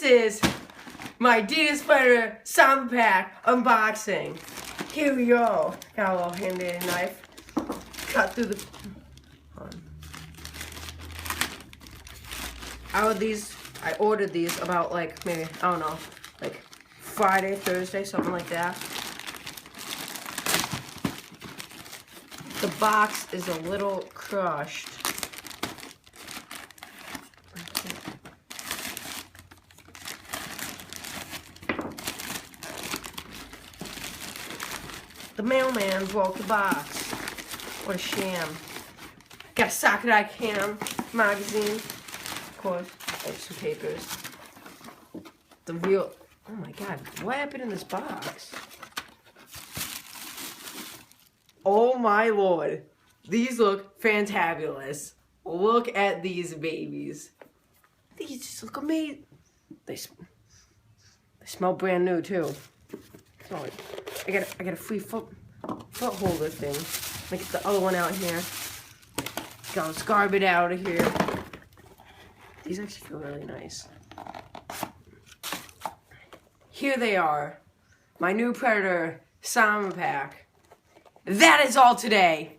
is my Adidas Predator Samba Pack unboxing. Here we go. Got a little handy knife. Cut through the... I ordered these about like maybe, I don't know, like Friday, Thursday, something like that. The box is a little crushed. The mailman broke the box. What a sham. Got a socket I can magazine. Of course, like some papers. The real... Oh my god, what happened in this box? Oh my lord. These look fantabulous. Look at these babies. These just look amazing. They smell brand new too. So I got a free foot holder thing. Let me get the other one out here. Got this garbage out of here. These actually feel really nice. Here they are. My new Predator Samba Pack. That is all today.